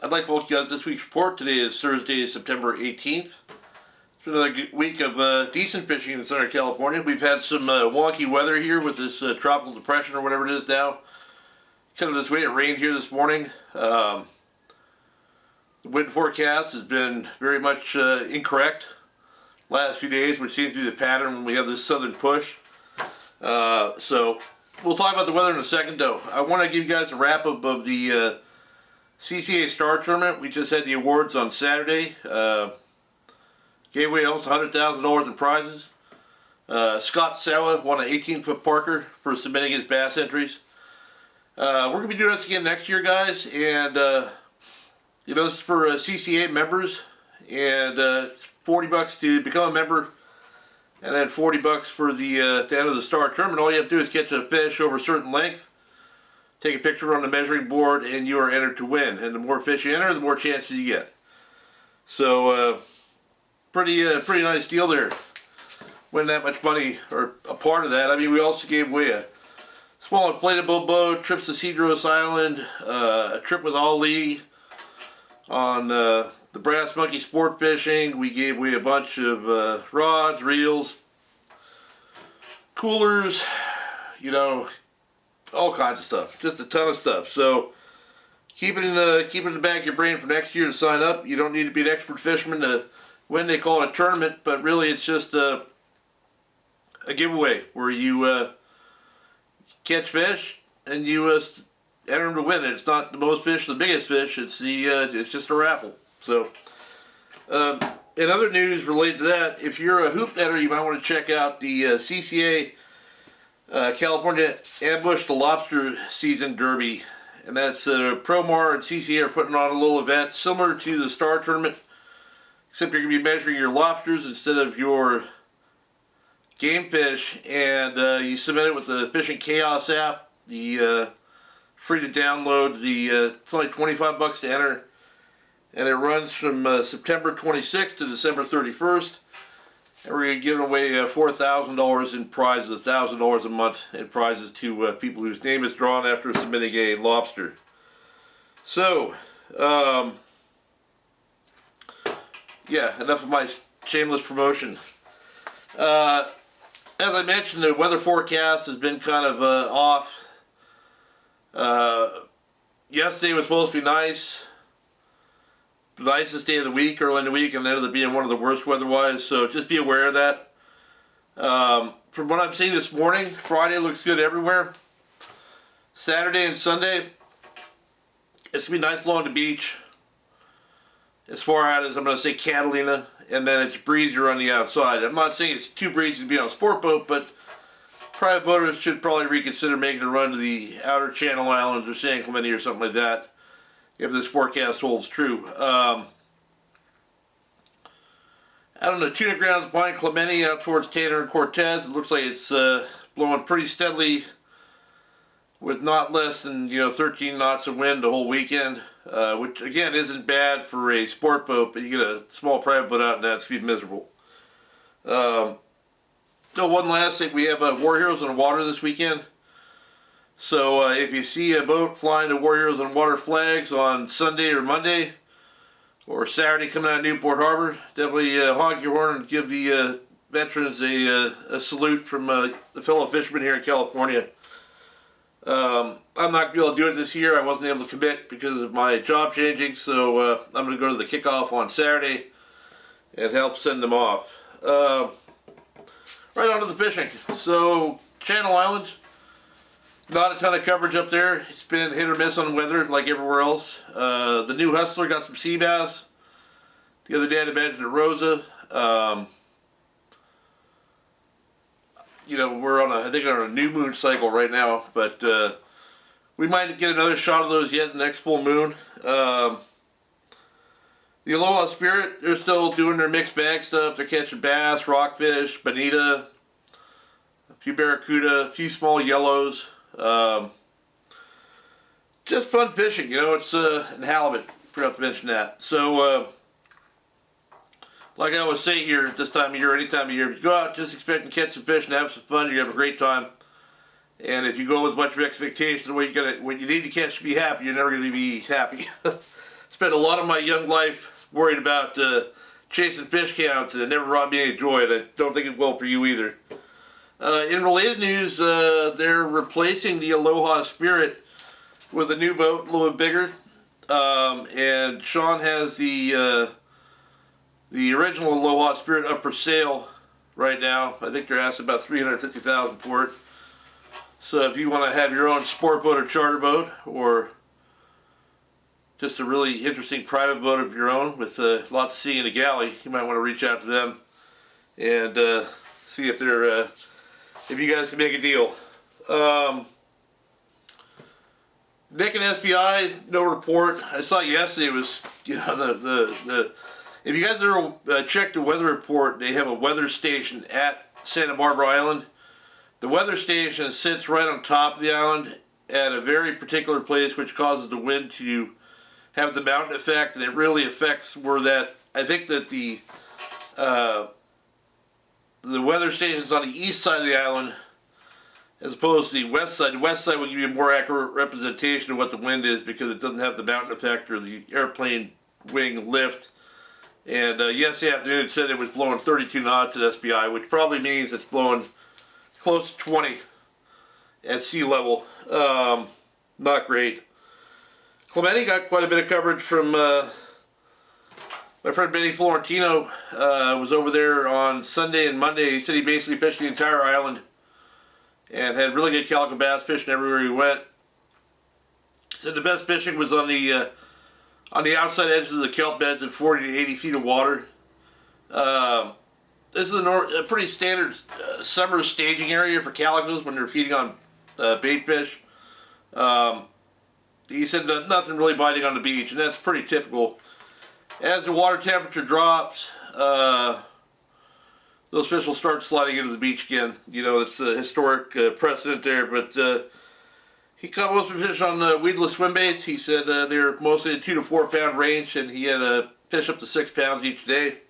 I'd like to welcome you guys to this week's report. Today is Thursday, September 18th. It's been another week of decent fishing in Southern California. We've had some wonky weather here with this tropical depression or whatever it is now. Kind of this way, it rained here this morning. The wind forecast has been very much incorrect last few days, which seems to be the pattern when we have this southern push. So we'll talk about the weather in a second, though. I want to give you guys a wrap-up of the CCA Star tournament. We just had the awards on Saturday. Gave away almost $100,000 in prizes. Scott Sawa won an 18-foot Parker for submitting his bass entries. We're going to be doing this again next year, guys. And, you know, this is for CCA members. And it's $40 to become a member. And then $40 for the to enter the Star tournament. All you have to do is catch a fish over a certain length. Take a picture on the measuring board, and you are entered to win. And the more fish you enter, the more chances you get. So, pretty nice deal there. Win that much money, or a part of that. I mean, we also gave away a small inflatable boat, trips to Coronado Island, a trip with Ali on the Brass Monkey Sport Fishing. We gave away a bunch of rods, reels, coolers, you know, all kinds of stuff. Just a ton of stuff. So keep it in the back of your brain for next year to sign up. You don't need to be an expert fisherman to win. They call it a tournament, but really it's just a giveaway where you catch fish and you enter them to win it. It's not the most fish, the biggest fish. It's just a raffle. So in other news related to that, if you're a hoop netter, you might want to check out the CCA California Ambush the Lobster Season Derby. And that's Promar and CCA are putting on a little event similar to the Star Tournament, except you're going to be measuring your lobsters instead of your game fish. And you submit it with the Fishing Chaos app. The free to download. It's only $25 to enter. And it runs from September 26th to December 31st. And we're going to give away $4,000 in prizes, $1,000 a month in prizes to people whose name is drawn after submitting a lobster. So, yeah, enough of my shameless promotion. As I mentioned, the weather forecast has been kind of off. Yesterday was supposed to be nice. The nicest day of the week, early in the week, and ended up being one of the worst weather-wise, so just be aware of that. From what I'm seeing this morning, Friday looks good everywhere. Saturday and Sunday, it's going to be nice along the beach. As far out as, I'm going to say, Catalina, and then it's breezier on the outside. I'm not saying it's too breezy to be on a sport boat, but private boaters should probably reconsider making a run to the outer Channel Islands or San Clemente or something like that, if this forecast holds true. Out on the tuna grounds behind Clemente out towards Tanner and Cortez, it looks like it's blowing pretty steadily with not less than 13 knots of wind the whole weekend, which again isn't bad for a sport boat, but you get a small private boat out and that's be miserable. So one last thing, we have War Heroes on the water this weekend. So if you see a boat flying the War Heroes on water flags on Sunday or Monday or Saturday coming out of Newport Harbor, definitely honk your horn and give the veterans a salute from the fellow fishermen here in California. I'm not going to be able to do it this year. I wasn't able to commit because of my job changing, so I'm going to go to the kickoff on Saturday and help send them off. Right on to the fishing. So Channel Islands. Not a ton of coverage up there. It's been hit or miss on weather like everywhere else. The new Hustler got some sea bass. The other day I mentioned at Rosa. You know, we're on I think on a new moon cycle right now, but we might get another shot of those yet the next full moon. The Aloha Spirit, they're still doing their mixed bag stuff. They're catching bass, rockfish, bonita, a few barracuda, a few small yellows. Just fun fishing, you know. It's and halibut, forgot to mention that. So like I always say here at this time of year, any time of year, if you go out just expecting to catch some fish and have some fun, you're going to have a great time. And if you go with a bunch of expectations of what you need to catch to be happy, you're never going to be happy. spent a lot of my young life worried about chasing fish counts, and it never brought me any joy, and I don't think it will for you either. In related news, they're replacing the Aloha Spirit with a new boat, a little bit bigger. And Sean has the original Aloha Spirit up for sale right now. I think they're asking about $350,000 for it. So if you want to have your own sport boat or charter boat, or just a really interesting private boat of your own with lots of seeing in a galley, you might want to reach out to them and see if they're if you guys can make a deal. Nick and SBI, no report. I saw yesterday was, you know, if you guys ever check the weather report, they have a weather station at Santa Barbara Island. The weather station sits right on top of the island at a very particular place, which causes the wind to have the mountain effect, and it really affects where that. I think that the weather station's on the east side of the island, as opposed to the west side. The west side will give you a more accurate representation of what the wind is, because it doesn't have the mountain effect or the airplane wing lift. And yesterday afternoon it said it was blowing 32 knots at SBI, which probably means it's blowing close to 20 at sea level. Not great. Clemente got quite a bit of coverage from my friend Benny Florentino. Was over there on Sunday and Monday. He said he basically fished the entire island and had really good calico bass fishing everywhere he went. Said the best fishing was on the outside edges of the kelp beds at 40 to 80 feet of water. This is a pretty standard summer staging area for calicos when they're feeding on bait fish. He said nothing really biting on the beach, and that's pretty typical. As the water temperature drops, those fish will start sliding into the beach again. You know, it's a historic precedent there, but he caught most of the fish on weedless swim baits. He said they're mostly in 2 to 4 pound range, and he had a fish up to 6 pounds each day.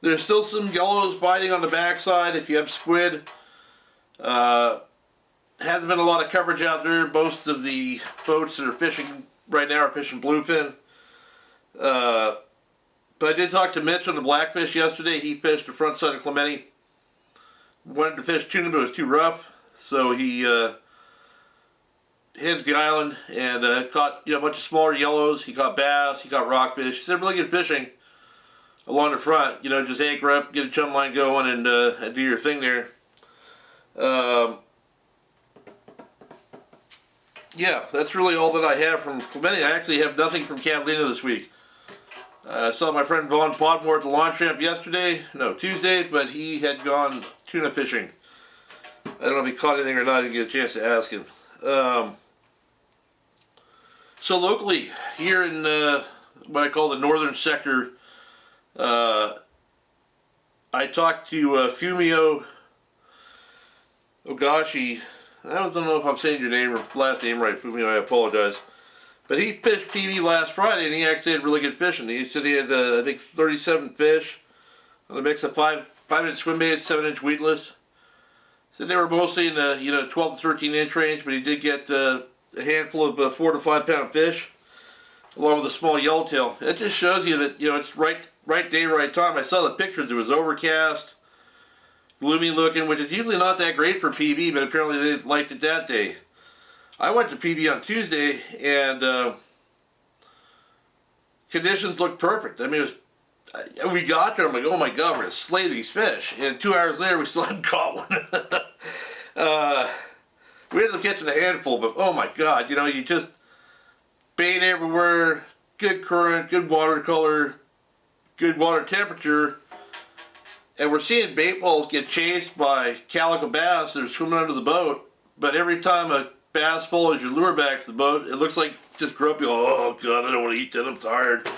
There's still some yellows biting on the backside if you have squid. Hasn't been a lot of coverage out there. Most of the boats that are fishing right now are fishing bluefin. But I did talk to Mitch on the blackfish yesterday. He fished the front side of Clemente. Wanted to fish tuna, but it was too rough, so he hit the island and caught a bunch of smaller yellows. He caught bass. He caught rockfish. He said really good fishing along the front. Just anchor up, get a chum line going, and do your thing there. Yeah, that's really all that I have from Clemente. I actually have nothing from Catalina this week. I saw my friend Vaughn Podmore at the launch ramp Tuesday, but he had gone tuna fishing. I don't know if he caught anything or not. I didn't get a chance to ask him. So locally, here in what I call the northern sector, I talked to Fumio Ogashi. I don't know if I'm saying your name or last name right, Fumio, I apologize. But he fished PB last Friday, and he actually had really good fishing. He said he had, I think, 37 fish on a mix of 5-inch swim baits, 7-inch weedless. Said they were mostly in the 12 to 13 inch range, but he did get a handful of 4 to 5 pound fish, along with a small yellowtail. It just shows you that it's right day, right time. I saw the pictures. It was overcast, gloomy looking, which is usually not that great for PB, but apparently they liked it that day. I went to PB on Tuesday, and conditions looked perfect. I mean, we got there, I'm like, oh my God, we're going to slay these fish. And 2 hours later, we still hadn't caught one. We ended up catching a handful, but oh my God, you just bait everywhere, good current, good water color, good water temperature. And we're seeing bait balls get chased by calico bass that are swimming under the boat. But every time a bass follows your lure back to the boat, it looks like just grumpy. Oh God, I don't want to eat that. I'm tired.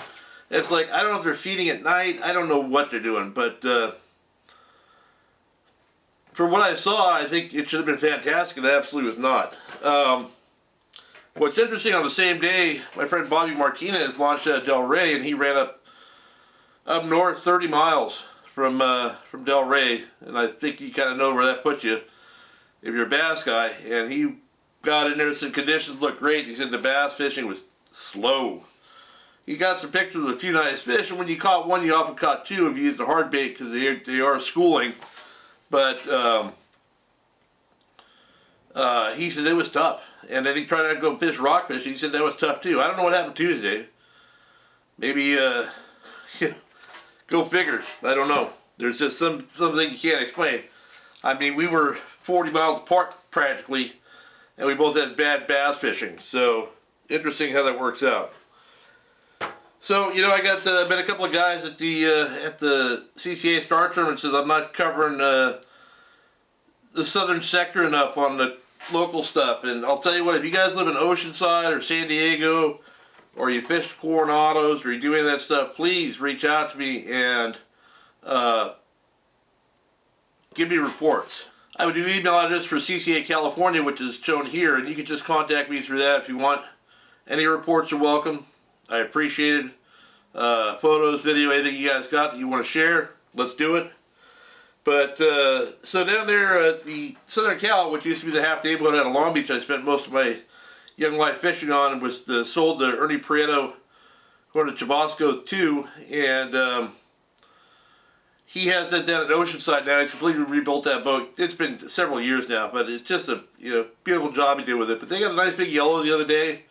It's like, I don't know if they're feeding at night. I don't know what they're doing. But for what I saw, I think it should have been fantastic, and it absolutely was not. What's interesting, on the same day, my friend Bobby Martinez launched out of Del Rey, and he ran up north 30 miles from Del Rey, and I think you kind of know where that puts you if you're a bass guy. And he got in there, said conditions looked great. He said the bass fishing was slow. he got some pictures of a few nice fish, and when you caught one, you often caught two if you used a hard bait because they are schooling. But he said it was tough. And then he tried to go fish rock fishing. He said that was tough too. I don't know what happened Tuesday. Maybe, go figure. I don't know. There's just something you can't explain. I mean, we were 40 miles apart practically, and we both had bad bass fishing. So, interesting how that works out. So, you know, I got met a couple of guys at the CCA Star tournament. Says I'm not covering the southern sector enough on the local stuff. And I'll tell you what, if you guys live in Oceanside or San Diego, or you fish Coronados, or you do any of that stuff, please reach out to me and give me reports. I have an email address for CCA California, which is shown here, and you can just contact me through that if you want. Any reports are welcome. I appreciate it. Photos, video, anything you guys got that you want to share, let's do it. But, so down there at the Southern Cal, which used to be the half-day boat out of Long Beach, I spent most of my young life fishing on, was sold to Ernie Prieto, going to Chabasco too, and he has that down at Oceanside now. He's completely rebuilt that boat. It's been several years now, but it's just a beautiful job he did with it. But they got a nice big yellow the other day,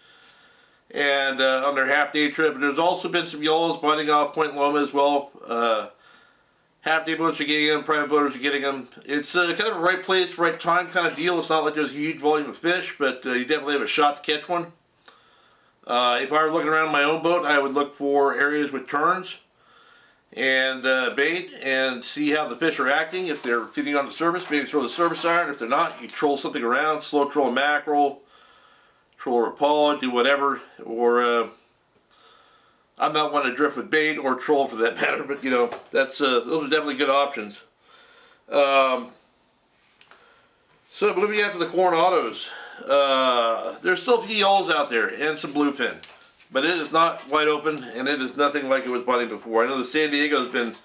and on their half-day trip. And there's also been some yellows biting off Point Loma as well. Half-day boats are getting them, private boaters are getting them. It's kind of a right place, right time kind of deal. It's not like there's a huge volume of fish, but you definitely have a shot to catch one. If I were looking around my own boat, I would look for areas with turns and bait and see how the fish are acting. If they're feeding on the surface, maybe throw the surface iron. If they're not, you troll something around, slow troll a mackerel, troll a pollock, do whatever. Or I'm not one to drift with bait or troll for that matter, but that's those are definitely good options. So moving on to the Coronados, there's still a few yellows out there and some bluefin, but it is not wide open and it is nothing like it was biting before. I know the San Diego's been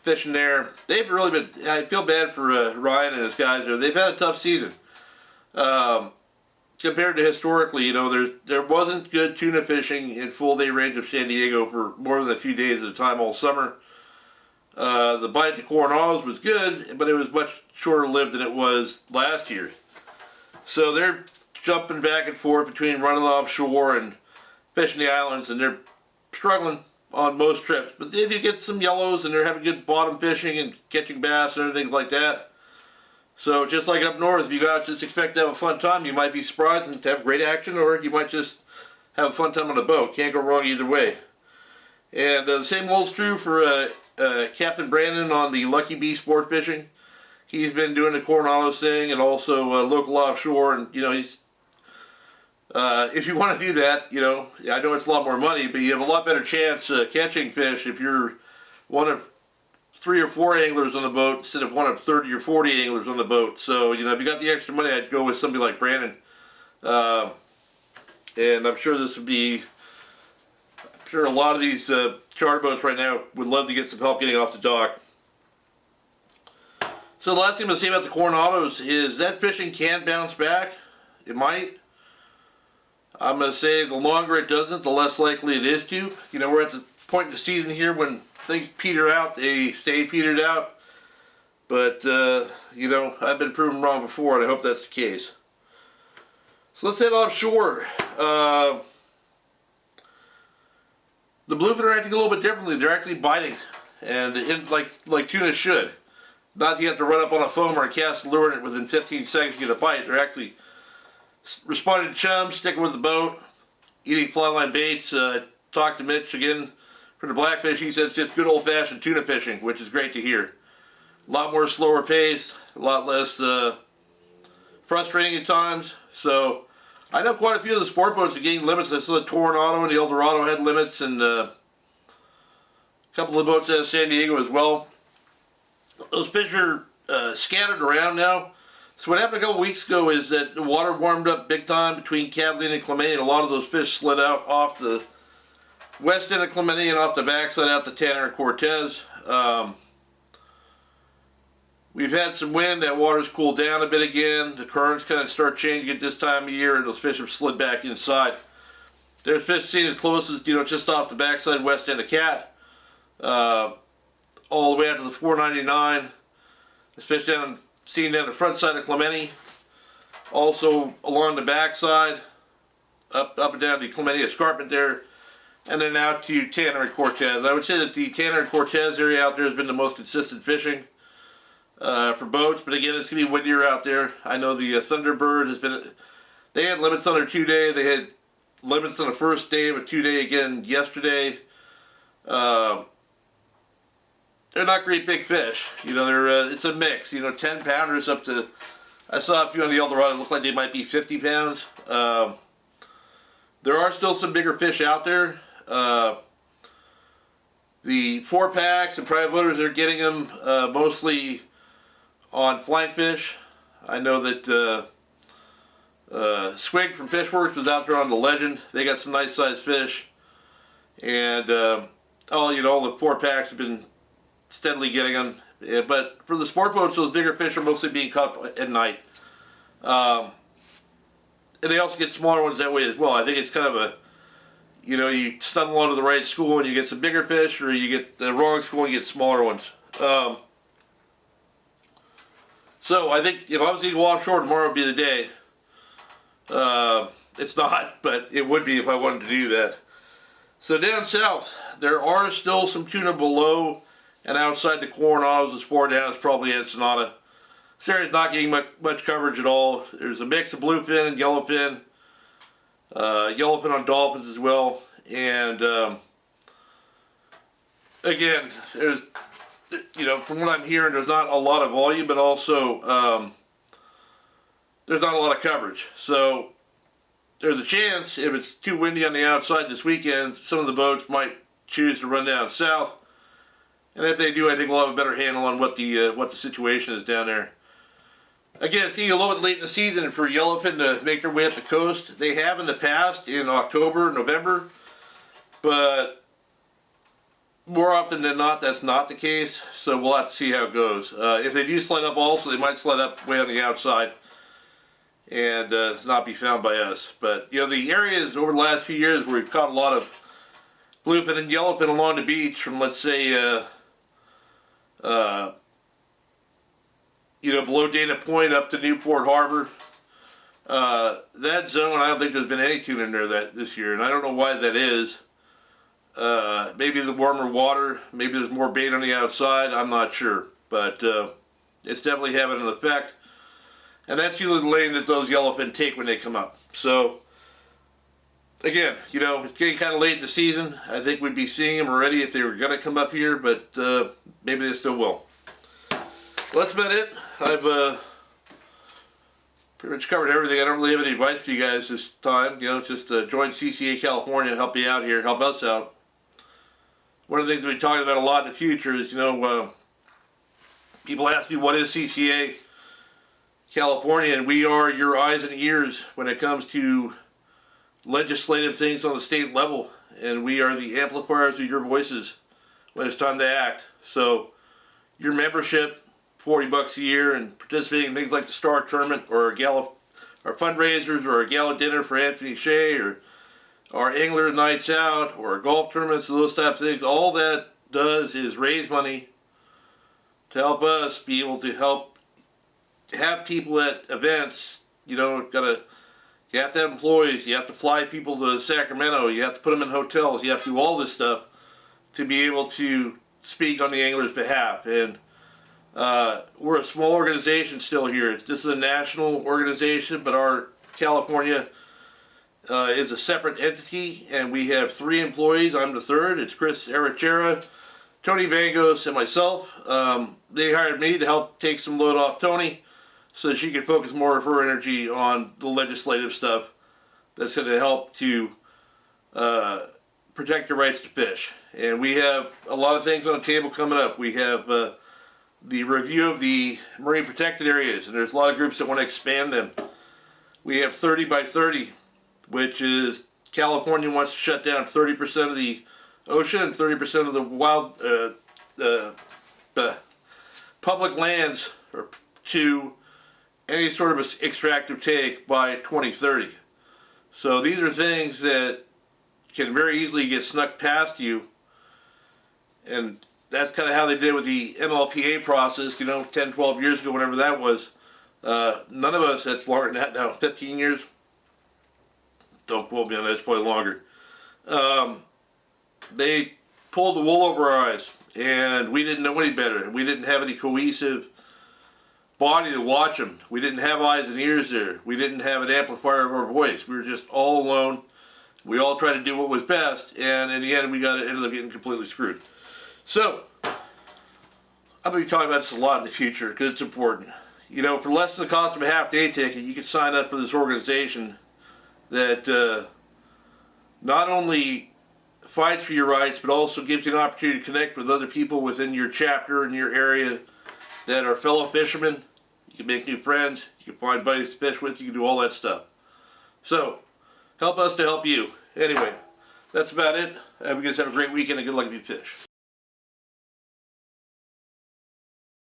fishing there. They've really been. I feel bad for Ryan and his guys there. They've had a tough season. Compared to historically, there wasn't good tuna fishing in full day range of San Diego for more than a few days at a time all summer. The bite to Coronados was good, but it was much shorter lived than it was last year. So they're jumping back and forth between running offshore and fishing the islands, and they're struggling on most trips. But if you get some yellows and they're having good bottom fishing and catching bass and everything like that. So just like up north, if you guys just expect to have a fun time, you might be surprised and to have great action, or you might just have a fun time on the boat. Can't go wrong either way. And the same holds true for Captain Brandon on the Lucky Bee Sport Fishing. He's been doing the Coronados thing and also local offshore, and he's if you want to do that, I know it's a lot more money, but you have a lot better chance catching fish if you're one of 3 or 4 anglers on the boat instead of one of 30 or 40 anglers on the boat. So if you got the extra money, I'd go with somebody like Brandon, and I'm sure this would be. I'm sure a lot of these charter boats right now would love to get some help getting off the dock. So the last thing I'm going to say about the Coronados is that fishing can bounce back. It might. I'm going to say the longer it doesn't, the less likely it is to. We're at the point in the season here when things peter out. They stay petered out. But, I've been proven wrong before, and I hope that's the case. So let's head offshore. The bluefin are acting a little bit differently. They're actually biting, and like tuna should. Not that you have to run up on a foamer and cast a lure in it within 15 seconds to get a bite. They're actually responding to chums, sticking with the boat, eating flyline baits. Talked to Mitch again for the blackfish. He said it's just good old-fashioned tuna fishing, which is great to hear. A lot more slower pace, a lot less frustrating at times. So I know quite a few of the sport boats are getting limits. I saw the Coronado and the Eldorado had limits, and a couple of boats out of San Diego as well. Those fish are scattered around now. So what happened a couple weeks ago is that the water warmed up big time between Catalina and Clemente, and a lot of those fish slid out off the west end of Clemente and off the backside out to Tanner and Cortez. We've had some wind. That water's cooled down a bit again. The currents kind of start changing at this time of year, and those fish have slid back inside. There's fish seen as close as, just off the backside west end of Cat, all the way out to the 499, especially seen down the front side of Clemente, also along the backside, up and down the Clemente escarpment there, and then out to Tanner and Cortez. I would say that the Tanner and Cortez area out there has been the most consistent fishing for boats, but again, it's going to be windier out there. I know the Thunderbird has been, they had limits on their 2-day, they had limits on the first day, but 2-day again yesterday. They're not great big fish. It's a mix. 10 pounders up to, I saw a few on the Eldorado, look like they might be 50 pounds. There are still some bigger fish out there. The 4-packs and private boaters are getting them mostly on flank fish. I know that Swig from Fishworks was out there on the Legend. They got some nice sized fish, and all the 4-packs have been steadily getting them. Yeah, but for the sport boats, those bigger fish are mostly being caught at night, and they also get smaller ones that way as well. I think it's kind of a, you stumble onto the right school and you get some bigger fish, or you get the wrong school and you get smaller ones. So I think if I was going to go offshore, tomorrow would be the day. It's not, but it would be if I wanted to do that. So down south, there are still some tuna below and outside the Coronados. As far down as probably Ensenada. This area's not getting much coverage at all. There's a mix of bluefin and yellowfin. Yellowfin on dolphins as well. And again, there's, from what I'm hearing, there's not a lot of volume, but also there's not a lot of coverage. So there's a chance, if it's too windy on the outside this weekend, some of the boats might choose to run down south. And if they do, I think we'll have a better handle on what the situation is down there. Again, it's getting a little bit late in the season for yellowfin to make their way up the coast. They have in the past, in October, November, but more often than not, that's not the case. So we'll have to see how it goes. If they do slide up also, they might slide up way on the outside and not be found by us. But the areas over the last few years where we've caught a lot of bluefin and yellowfin along the beach, from let's say below Dana Point up to Newport Harbor, that zone, I don't think there's been any tuna in there this year, and I don't know why that is. Maybe the warmer water, maybe there's more bait on the outside, I'm not sure, but it's definitely having an effect. And that's usually the lane that those yellowfin take when they come up. So, again, it's getting kind of late in the season. I think we'd be seeing them already if they were going to come up here, but maybe they still will. Well, that's about it. I've pretty much covered everything. I don't really have any advice for you guys this time. Just join CCA California, help you out here, help us out. One of the things we're talking about a lot in the future is, people ask me, what is CCA California? And we are your eyes and ears when it comes to legislative things on the state level. And we are the amplifiers of your voices when it's time to act. So your membership, $40 a year, and participating in things like the Star Tournament, or our fundraisers, or a gala dinner for Anthony Shea, or our angler nights out, or golf tournaments, those type of things, all that does is raise money to help us be able to help have people at events. You have to have employees, you have to fly people to Sacramento, you have to put them in hotels, you have to do all this stuff to be able to speak on the angler's behalf. And we're a small organization still here. This is a national organization, but our California is a separate entity, and we have 3 employees. I'm the third. It's Chris Arachera, Tony Vangos, and myself. They hired me to help take some load off Tony so that she could focus more of her energy on the legislative stuff that's going to help to protect the rights to fish. And we have a lot of things on the table coming up. We have the review of the marine protected areas, and there's a lot of groups that want to expand them. We have 30 by 30, which is California wants to shut down 30% of the ocean and 30% of the wild public lands to any sort of extractive take by 2030. So these are things that can very easily get snuck past you. And that's kind of how they did with the MLPA process, you know, 10, 12 years ago, whenever that was. None of us, that's longer than that now, 15 years. Don't quote me on that, it's probably longer. They pulled the wool over our eyes, and we didn't know any better. We didn't have any cohesive body to watch them. We didn't have eyes and ears there. We didn't have an amplifier of our voice. We were just all alone. We all tried to do what was best, and in the end, we ended up getting completely screwed. So, I'm going to be talking about this a lot in the future because it's important. You know, for less than the cost of a half-day ticket, you can sign up for this organization that not only fights for your rights, but also gives you an opportunity to connect with other people within your chapter and your area that are fellow fishermen. You can make new friends, you can find buddies to fish with, you can do all that stuff. So, help us to help you. Anyway, that's about it. You guys have a great weekend and good luck if you fish.